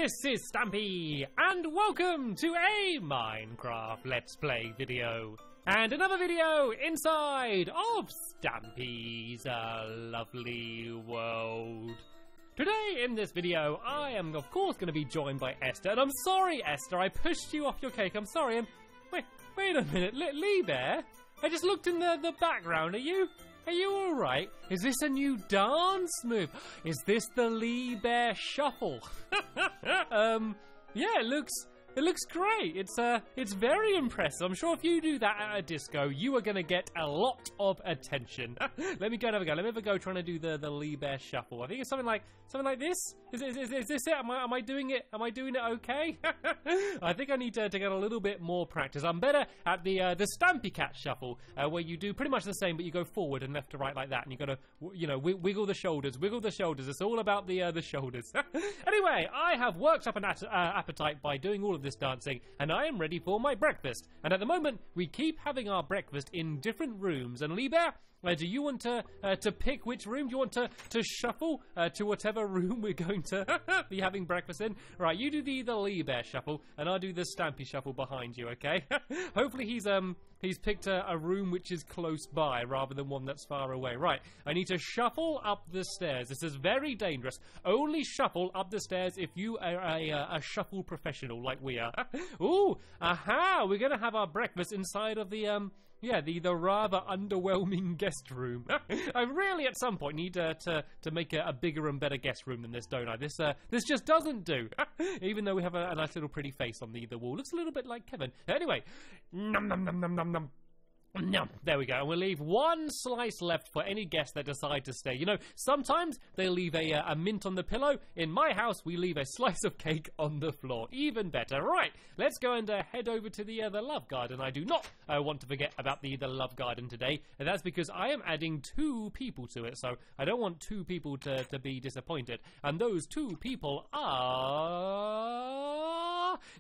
This is Stampy, and welcome to a Minecraft Let's Play video. And another video inside of Stampy's lovely world. Today in this video, I am of course going to be joined by Esther. And I'm sorry, Esther, I pushed you off your cake. I'm sorry. Wait a minute, Lee Bear? I just looked in the background. Are you alright? Is this a new dance move? Is this the Lee Bear Shuffle? Yeah, it looks great. It's very impressive. I'm sure if you do that at a disco, you are going to get a lot of attention. Let me go and have a go. Let me have a go trying to do the Lee Bear Shuffle. I think it's something like this. Is this it? Am I doing it? Am I doing it okay? I think I need to get a little bit more practice. I'm better at the Stampy Cat Shuffle, where you do pretty much the same, but you go forward and left to right like that, and you got to, wiggle the shoulders. Wiggle the shoulders. It's all about the shoulders. Anyway, I have worked up an appetite by doing all of this dancing, and I am ready for my breakfast. And at the moment, we keep having our breakfast in different rooms. And Lee Bear, do you want to pick which room? Do you want to shuffle to whatever room we're going to be having breakfast in? Right, you do the Lee Bear Shuffle, and I'll do the Stampy Shuffle behind you, okay? Hopefully he's picked a room which is close by rather than one that's far away. Right, I need to shuffle up the stairs. This is very dangerous. Only shuffle up the stairs if you are a shuffle professional like we are. Ooh, aha! We're gonna have our breakfast inside of the rather underwhelming guest room. I really, at some point, need to make a bigger and better guest room than this, don't I? This just doesn't do. Even though we have a nice little pretty face on the wall, looks a little bit like Kevin. Anyway, nom nom nom nom nom nom. No, there we go, and we'll leave one slice left for any guests that decide to stay. You know, sometimes they leave a mint on the pillow. In my house, we leave a slice of cake on the floor. Even better. Right, let's go and head over to the love garden. I do not want to forget about the love garden today, and that's because I am adding 2 people to it, so I don't want 2 people to be disappointed. And those 2 people are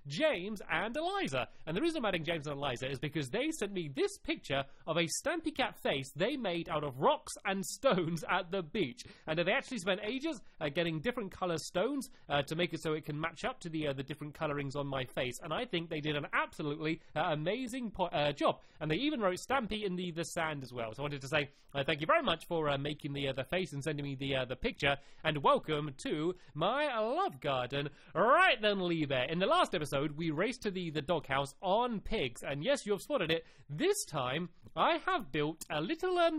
James and Eliza. And the reason I'm adding James and Eliza is because they sent me this picture of a Stampy Cat face they made out of rocks and stones at the beach. And they actually spent ages getting different colour stones to make it so it can match up to the different colourings on my face. And I think they did an absolutely amazing job. And they even wrote Stampy in the sand as well. So I wanted to say thank you very much for making the face and sending me the picture. And welcome to my love garden. Right then, Lee Bear. In the last episode, we raced to the doghouse on pigs. And yes, you have spotted it. This time, I have built a little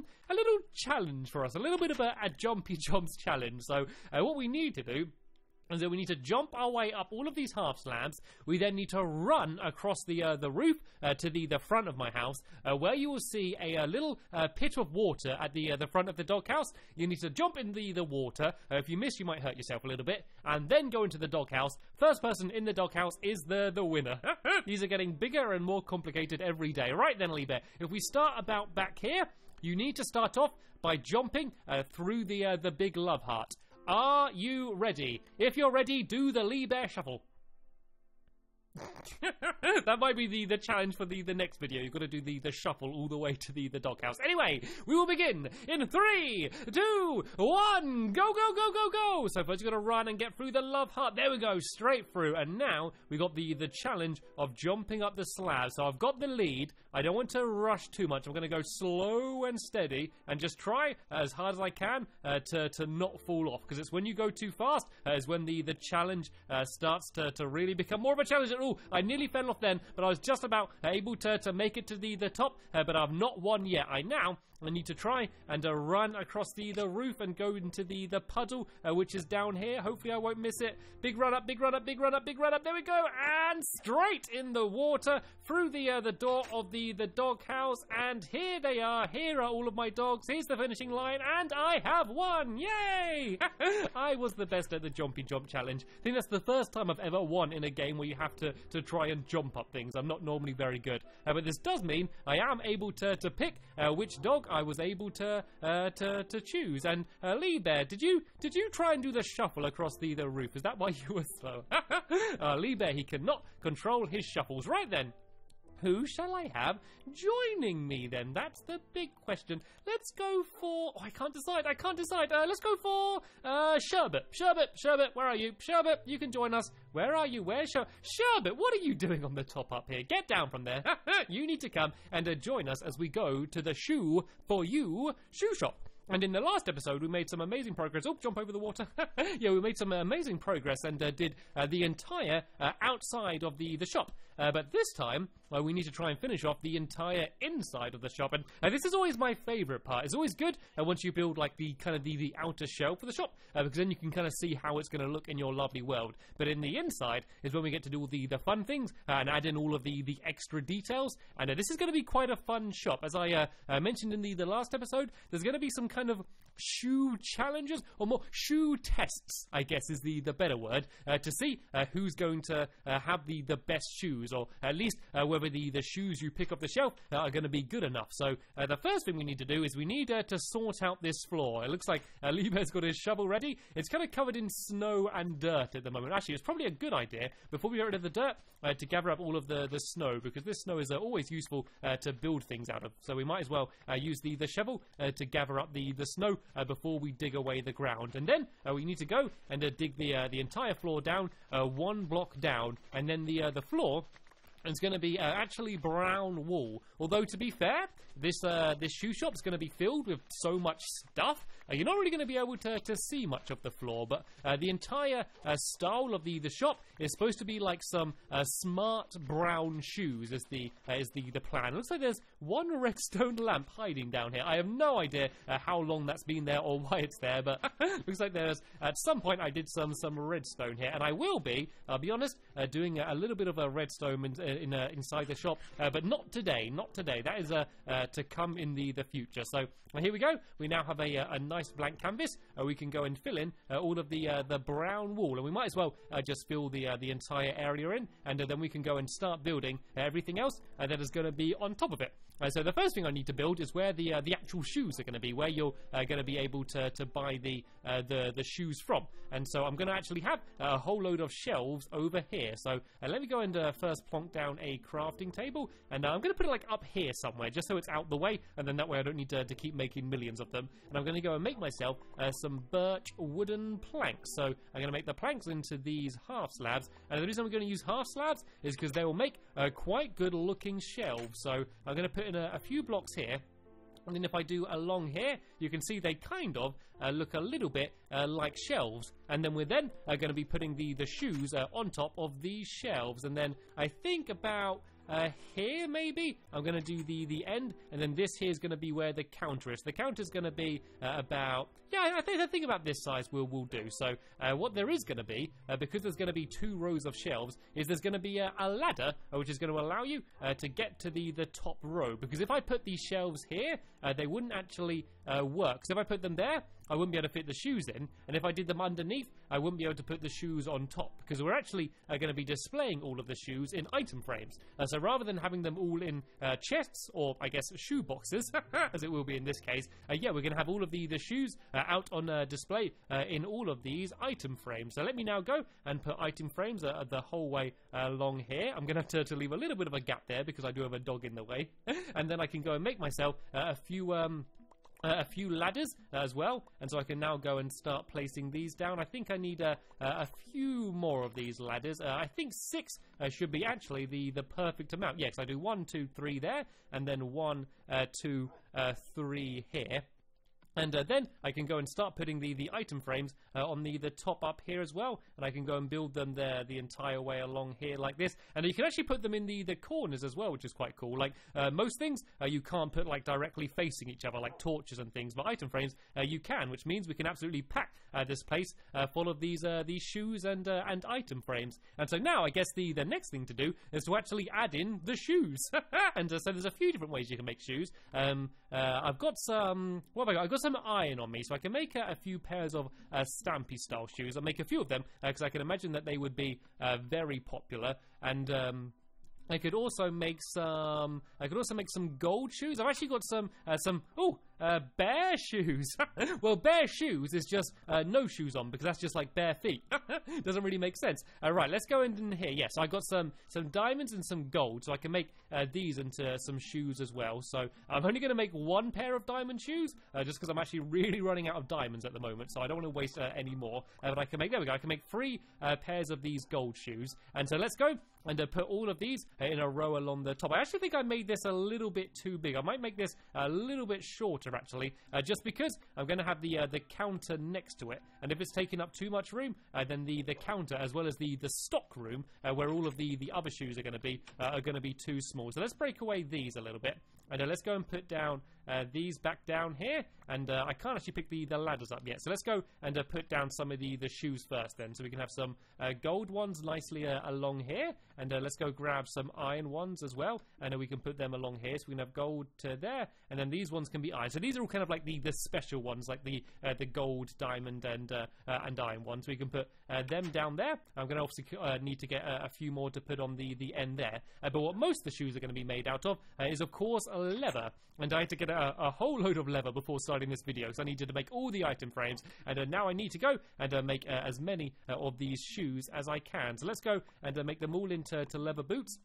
challenge for us, a little bit of a jumpy jumps challenge. So what we need to do is that we need to jump our way up all of these half slabs. We then need to run across the roof to the front of my house, where you will see a little pit of water at the front of the doghouse. You need to jump in the water. If you miss, you might hurt yourself a little bit, and then go into the doghouse. First person in the doghouse is the winner. These are getting bigger and more complicated every day. Right then, Lee Bear, if we start about back here, you need to start off by jumping through the big love heart. Are you ready? If you're ready, do the Lee Bear Shuffle. That might be the challenge for the next video. You've got to do the shuffle all the way to the doghouse. Anyway, we will begin in 3, 2, 1, go, go, go, go, go. So first you've got to run and get through the love heart. There we go, straight through. And now we got the challenge of jumping up the slab. So I've got the lead. I don't want to rush too much. I'm going to go slow and steady and just try as hard as I can to not fall off. Because it's when you go too fast is when the challenge starts to really become more of a challenge. Oh, I nearly fell off then, but I was just about able to make it to the top, but I've not won yet. I need to try and run across the roof and go into the puddle, which is down here. Hopefully I won't miss it. Big run up, big run up, big run up, big run up. There we go, and straight in the water through the door of the doghouse, and here they are. Here are all of my dogs. Here's the finishing line, and I have won. Yay! I was the best at the jumpy jump challenge. I think that's the first time I've ever won in a game where you have to try and jump up things. I'm not normally very good, but this does mean I am able to pick which dog I was able to choose. And Lee Bear, did you try and do the shuffle across the roof? Is that why you were slow? Lee Bear, he cannot control his shuffles. Right then, Who shall I have joining me then? That's the big question. Let's go for... Oh, I can't decide. Let's go for Sherbet. Sherbet, where are you? Sherbet, you can join us. Where are you? Where's Sherbet? What are you doing on the top up here? Get down from there. You need to come and join us as we go to the Shoe for You shoe shop. And in the last episode, we made some amazing progress. Oh, jump over the water. Yeah, we made some amazing progress and did the entire outside of the shop. But this time, we need to try and finish off the entire inside of the shop. And this is always my favourite part. It's always good once you build like the outer shell for the shop, because then you can kind of see how it's going to look in your lovely world. But in the inside is when we get to do all the fun things and add in all of the extra details. And this is going to be quite a fun shop. As I mentioned in the last episode, there's going to be some kind of shoe challenges, or more shoe tests, I guess is the better word, to see who's going to have the best shoes, or at least whether the shoes you pick off the shelf are going to be good enough. So the first thing we need to do is we need to sort out this floor. It looks like Libe's got his shovel ready. It's kind of covered in snow and dirt at the moment. Actually, it's probably a good idea, before we get rid of the dirt, to gather up all of the snow, because this snow is always useful to build things out of. So we might as well use the shovel to gather up the snow before we dig away the ground. And then we need to go and dig the entire floor down, one block down, and then the floor is going to be actually brown wool. Although, to be fair, this shoe shop is going to be filled with so much stuff, you're not really going to be able to see much of the floor. But the entire style of the shop is supposed to be like some smart brown shoes is the plan. It looks like there's one redstone lamp hiding down here. I have no idea how long that's been there or why it's there, but looks like there's, at some point, I did some redstone here. And I will be, I'll be honest, doing a little bit of a redstone inside the shop, but not today. That is to come in the future. So here we go. We now have a nice blank canvas. We can go and fill in all of the brown wool, and we might as well just fill the entire area in, and then we can go and start building everything else that is going to be on top of it. So the first thing I need to build is where the actual shoes are going to be, where you're going to be able to buy the shoes from. And so I'm going to actually have a whole load of shelves over here. So let me go and first plonk down a crafting table, and I'm going to put it like up here somewhere, just so it's out the way, and then that way I don't need to keep making millions of them. And I'm going to go and make myself some birch wooden planks. So I'm going to make the planks into these half slabs, and the reason I'm going to use half slabs is because they will make quite good looking shelves. So I'm going to put in a few blocks here, and then if I do along here, you can see they kind of look a little bit like shelves. And then we're then going to be putting the shoes on top of these shelves. And then I think about here maybe I'm going to do the end, and then this here is going to be where the counter is. The counter is going to be about, yeah, I think about this size we'll do. So what there is going to be, because there's going to be 2 rows of shelves, is there's going to be a ladder which is going to allow you to get to the top row. Because if I put these shelves here, they wouldn't actually work. So if I put them there, I wouldn't be able to fit the shoes in, and if I did them underneath, I wouldn't be able to put the shoes on top, because we're actually going to be displaying all of the shoes in item frames. So rather than having them all in chests, or I guess shoe boxes, as it will be in this case, yeah, we're going to have all of the shoes out on display in all of these item frames. So let me now go and put item frames the whole way along here. I'm going to have to leave a little bit of a gap there, because I do have a dog in the way. And then I can go and make myself a few ladders as well, and so I can now go and start placing these down. I think I need a few more of these ladders. I think 6 should be actually the perfect amount. Yes, I do 1, 2, 3 there, and then 1, 2, 3 here. And then I can go and start putting the item frames on the top up here as well. And I can go and build them there the entire way along here like this. And you can actually put them in the corners as well, which is quite cool. Like most things, you can't put like directly facing each other, like torches and things. But item frames, you can, which means we can absolutely pack this place full of these shoes and item frames. And so now I guess the next thing to do is to actually add in the shoes. And so there's a few different ways you can make shoes. I've got some, what have I got? I've got some iron on me, so I can make a few pairs of Stampy style shoes. I'll make a few of them because I can imagine that they would be very popular. And I could also make some gold shoes. I've actually got some bare shoes. Well, bare shoes is just no shoes on, because that's just like bare feet. Doesn't really make sense. Right, let's go in here. Yes, I got some diamonds and some gold, so I can make these into some shoes as well. So I'm only going to make one pair of diamond shoes, just because I'm actually really running out of diamonds at the moment, so I don't want to waste any more. But I can make, there we go, I can make 3 pairs of these gold shoes. And so let's go and put all of these in a row along the top. I actually think I made this a little bit too big. I might make this a little bit shorter, actually, just because I'm going to have the counter next to it. And if it's taking up too much room, then the counter, as well as the stock room, where all of the other shoes are going to be too small. So let's break away these a little bit. And let's go and put down these back down here. And I can't actually pick the ladders up yet. So let's go and put down some of the shoes first then. So we can have some gold ones nicely along here. And let's go grab some iron ones as well. And we can put them along here. So we can have gold to there. And then these ones can be iron. So these are all kind of like the special ones, like the gold, diamond, and iron ones. We can put them down there. I'm going to obviously need to get a few more to put on the end there. But what most of the shoes are going to be made out of is, of course, leather. And I had to get a whole load of leather before starting this video, because I needed to make all the item frames. And now I need to go and make as many of these shoes as I can. So let's go and make them all into leather boots.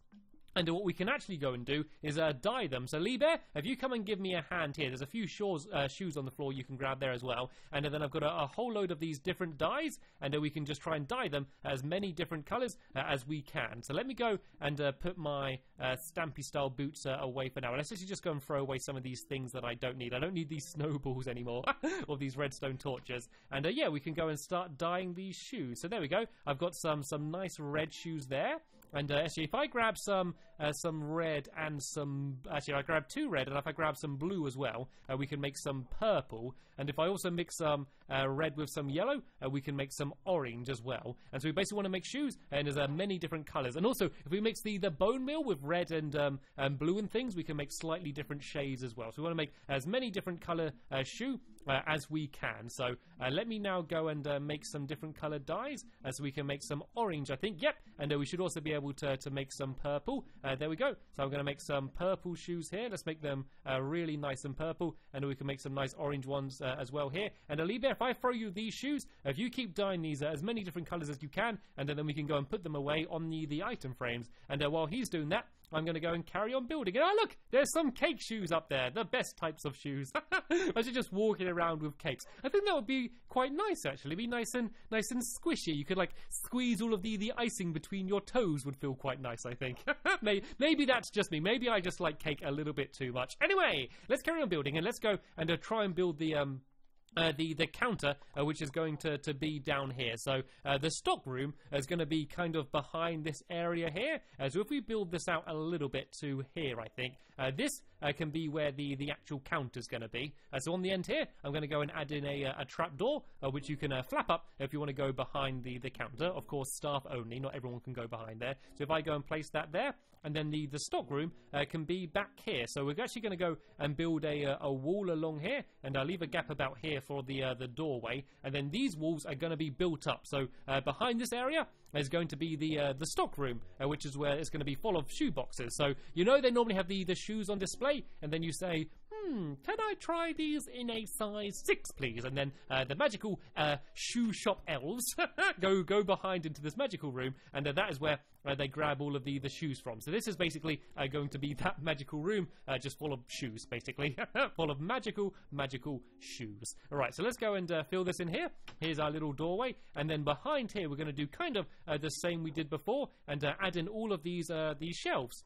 And what we can actually go and do is dye them. So Lee Bear, if you come and give me a hand here, there's a few shoes on the floor you can grab there as well. And then I've got a whole load of these different dyes, and we can just try and dye them as many different colours as we can. So let me go and put my Stampy style boots away for now. Let's actually just go and throw away some of these things that I don't need. I don't need these snowballs anymore, or these redstone torches. And yeah, we can go and start dyeing these shoes. So there we go. I've got some nice red shoes there. And actually, if I grab some red and some... Actually, I grab 2 red, and if I grab some blue as well, we can make some purple. And if I also mix some red with some yellow, we can make some orange as well. And so we basically want to make shoes, and there's many different colours. And also, if we mix the bone meal with red and blue and things, we can make slightly different shades as well. So we want to make as many different colour shoe as we can. So let me now go and make some different coloured dyes, so we can make some orange, I think. Yep, and we should also be able to make some purple. There we go. So I'm going to make some purple shoes here. Let's make them really nice and purple, and we can make some nice orange ones as well here. And Alibia, if I throw you these shoes, if you keep dyeing these as many different colours as you can, and then we can go and put them away on the item frames. And while he's doing that, I'm going to go and carry on building. And oh, look, there's some cake shoes up there. The best types of shoes. I should just walking around with cakes. I think that would be quite nice, actually. Be nice and squishy. You could, like, squeeze all of the icing between your toes would feel quite nice, I think. Maybe that's just me. Maybe I just like cake a little bit too much. Anyway, let's carry on building, and let's go and try and build the counter, which is going to be down here. So the stock room is going to be kind of behind this area here. So if we build this out a little bit to here, I think this can be where the actual counter is going to be. So on the end here, I'm going to go and add in a trap door, which you can flap up if you want to go behind the counter. Of course, staff only. Not everyone can go behind there. So if I go and place that there, and then the stock room can be back here. So we're actually going to go and build a wall along here, and I'll leave a gap about here for the doorway. And then these walls are going to be built up. So behind this area is going to be the stock room, which is where it's going to be full of shoe boxes. So you know they normally have the shoes on display, and then you say, can I try these in a size 6, please? And then the magical shoe shop elves go behind into this magical room, and that is where they grab all of the shoes from. So this is basically going to be that magical room, just full of shoes, basically. Full of magical shoes. Alright, so let's go and fill this in here. Here's our little doorway, and then behind here we're going to do kind of the same we did before, and add in all of these shelves.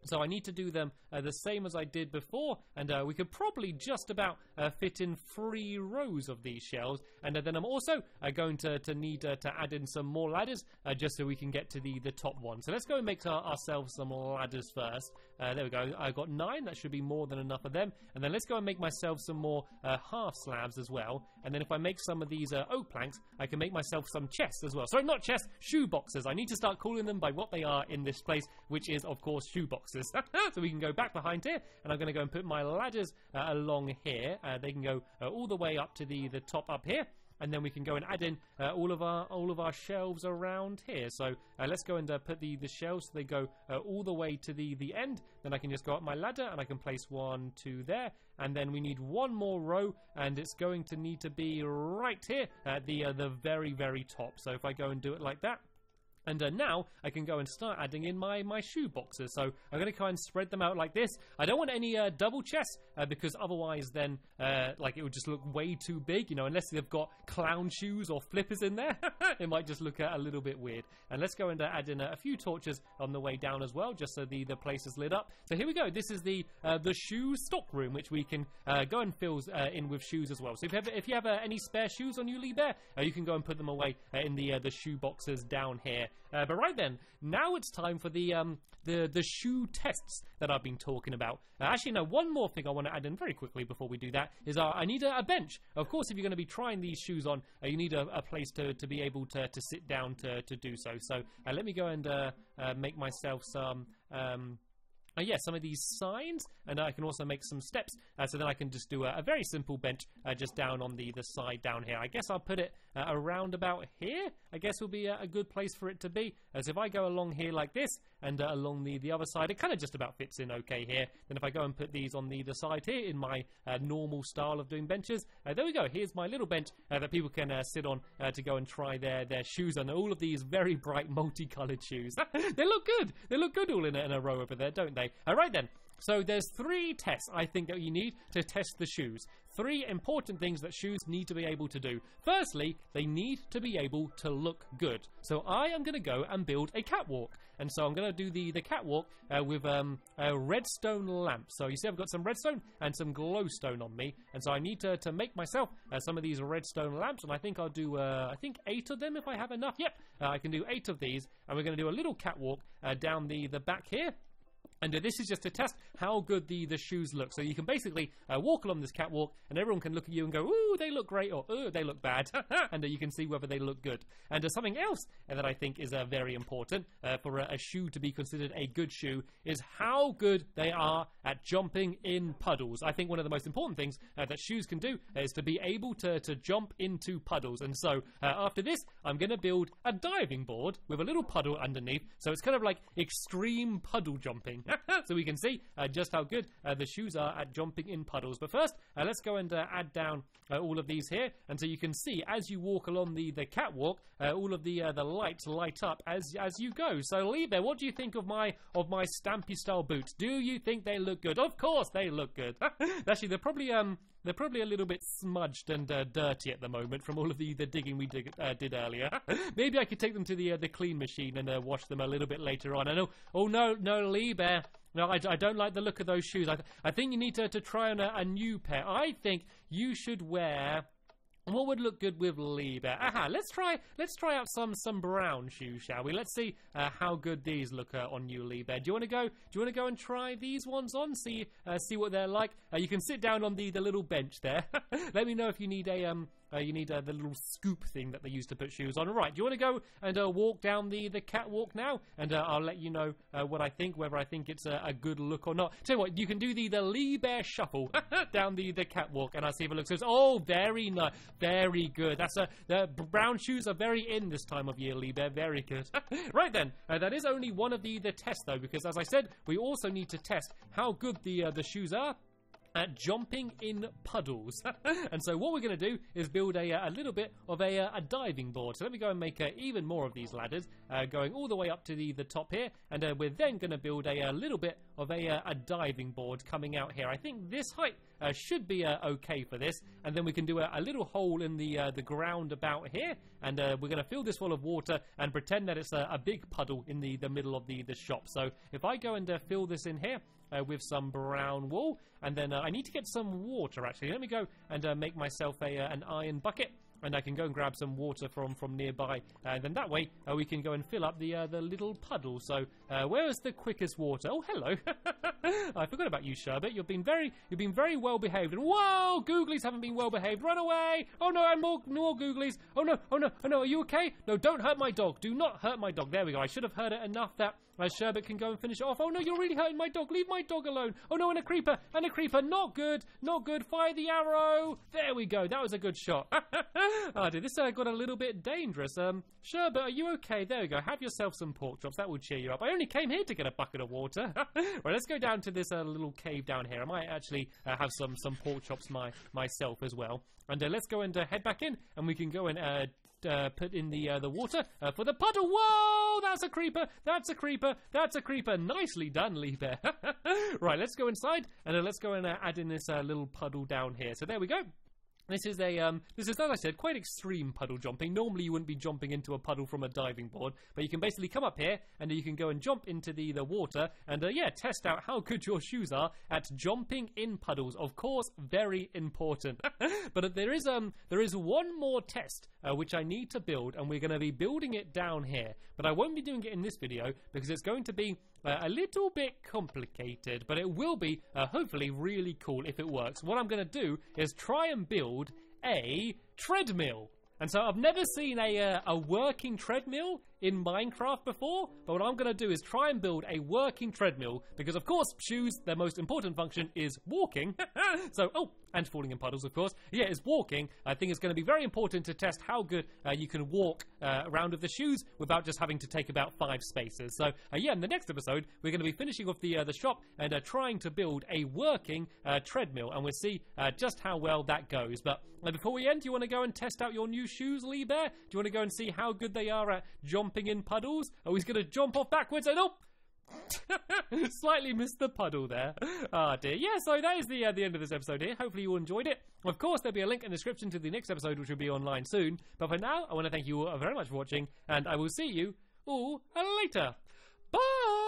So I need to do them the same as I did before, and we could probably just about fit in 3 rows of these shelves. And then I'm also going to need to add in some more ladders, just so we can get to the top one. So let's go and make ourselves some ladders first. There we go. I got 9. That should be more than enough of them. And then let's go and make myself some more half slabs as well. And then if I make some of these oak planks, I can make myself some chests as well. Sorry, not chests, shoe boxes. I need to start calling them by what they are in this place, which is, of course, shoe boxes. So we can go back behind here, and I'm going to go and put my ladders along here. They can go all the way up to the top up here. and then we can go and add in all of our shelves around here. So let's go and put the shelves so they go all the way to the end. Then I can just go up my ladder and I can place 1, 2 there, and then we need one more row, and it's going to need to be right here at the very, very top. So if I go and do it like that. And now I can go and start adding in my shoe boxes. So I'm going to kind of spread them out like this. I don't want any double chests because otherwise then like it would just look way too big, you know, unless they've got clown shoes or flippers in there. It might just look a little bit weird. And let's go and add in a few torches on the way down as well, just so the place is lit up. So here we go. This is the shoe stock room, which we can go and fill in with shoes as well. So if you have any spare shoes on you, Lee Bear, you can go and put them away in the shoe boxes down here. But right then, now it's time for the shoe tests that I've been talking about. Actually, no, one more thing I want to add in very quickly before we do that is I need a bench. Of course, if you're going to be trying these shoes on, you need a place to be able to sit down to do so. So let me go and make myself some... some of these signs, and I can also make some steps, so then I can just do a very simple bench just down on the side down here. I guess I'll put it around about here. I guess will be a good place for it to be. So if I go along here like this, and along the other side, it kind of just about fits in okay here. Then if I go and put these on the side here in my normal style of doing benches, there we go. Here's my little bench that people can sit on to go and try their shoes on. All of these very bright multicolored shoes. They look good. They look good all in a row over there, don't they? Alright then, so there's 3 tests I think that you need to test the shoes. 3 important things that shoes need to be able to do. Firstly, they need to be able to look good. So I am going to go and build a catwalk. And so I'm going to do the catwalk with a redstone lamp. So you see I've got some redstone and some glowstone on me. And so I need to make myself some of these redstone lamps. And I think I'll do, I think 8 of them if I have enough. Yep, I can do 8 of these. And we're going to do a little catwalk down the back here. And this is just to test how good the shoes look. So you can basically walk along this catwalk and everyone can look at you and go, ooh, they look great, or ooh, they look bad. And you can see whether they look good. And something else that I think is very important for a shoe to be considered a good shoe is how good they are at jumping in puddles. I think one of the most important things that shoes can do is to be able to jump into puddles. And so after this, I'm going to build a diving board with a little puddle underneath. So it's kind of like extreme puddle jumping. So we can see just how good the shoes are at jumping in puddles. But first, let's go and add down all of these here. And so you can see as you walk along the catwalk, all of the lights light up as you go. So Lee Bear, what do you think of my Stampy style boots? Do you think they look good? Of course they look good. Actually, they're probably a little bit smudged and dirty at the moment from all of the digging we did earlier. Maybe I could take them to the clean machine and wash them a little bit later on. I know. Oh no, Lee Bear. No, I don't like the look of those shoes. I think you need to try on a new pair. I think you should wear... What would look good with Lee Bear? Aha, let's try out some brown shoes, shall we? Let's see how good these look on you, Lee Bear. Do you want to go and try these ones on? See what they're like. You can sit down on the little bench there. Let me know if you need the little scoop thing that they use to put shoes on. Right, do you want to go and walk down the catwalk now? And I'll let you know what I think, whether I think it's a good look or not. Tell you what, you can do the Lee Bear shuffle down the catwalk, and I'll see if it looks good. Oh, very nice. Very good. The brown shoes are very in this time of year, Lee Bear. Very good. Right then, that is only one of the tests though, because as I said, we also need to test how good the shoes are at jumping in puddles. And so what we're going to do is build a little bit of a diving board. So let me go and make even more of these ladders going all the way up to the top here, and we're then going to build a little bit of a diving board coming out here. I think this height should be okay for this, and then we can do a little hole in the ground about here, and we're going to fill this full of water and pretend that it's a big puddle in the middle of the shop. So if I go and fill this in here with some brown wool, and then I need to get some water actually. Let me go and make myself an iron bucket, and I can go and grab some water from nearby, and then that way we can go and fill up the little puddle. So where is the quickest water? Oh, hello. I forgot about you, Sherbet. You've been very well behaved. And whoa, Googlies haven't been well behaved. Run away! Oh no, and more Googlies. Oh no, are you okay? No, don't hurt my dog. Do not hurt my dog. There we go. I should have heard it enough that Sherbet can go and finish it off. Oh no, you're really hurting my dog. Leave my dog alone. Oh no, and a creeper. Not good. Not good. Fire the arrow. There we go. That was a good shot. Oh dear, this got a little bit dangerous. Sherbet, are you okay? There we go. Have yourself some pork chops. That will cheer you up. I only came here to get a bucket of water. Right, let's go down to this little cave down here. I might actually have some pork chops myself as well. And let's go and head back in, and we can go and put in the water for the puddle. Whoa, that's a creeper. That's a creeper. That's a creeper. Nicely done, Lee Bear. Right, let's go inside, and let's go and add in this little puddle down here. So there we go. This is, as I said, quite extreme puddle jumping. Normally you wouldn't be jumping into a puddle from a diving board, but you can basically come up here and you can go and jump into the water and, yeah, test out how good your shoes are at jumping in puddles. Of course, very important. But there is one more test which I need to build, and we're going to be building it down here. But I won't be doing it in this video because it's going to be a little bit complicated, but it will be hopefully really cool if it works. What I'm going to do is try and build a treadmill. And so I've never seen a working treadmill in Minecraft before, but what I'm going to do is try and build a working treadmill, because of course shoes, their most important function is walking. So, and falling in puddles, of course. Yeah, it's walking. I think it's going to be very important to test how good you can walk around with the shoes without just having to take about 5 spaces. So, yeah, in the next episode, we're going to be finishing off the shop and trying to build a working treadmill, and we'll see just how well that goes. But before we end, do you want to go and test out your new shoes, Lee Bear? Do you want to go and see how good they are at jumping in puddles? Oh, he's going to jump off backwards and slightly missed the puddle there. Oh dear. Yeah, so that is the end of this episode here. Hopefully you all enjoyed it. Of course, there'll be a link in the description to the next episode, which will be online soon. But for now, I want to thank you all very much for watching, and I will see you all later. Bye!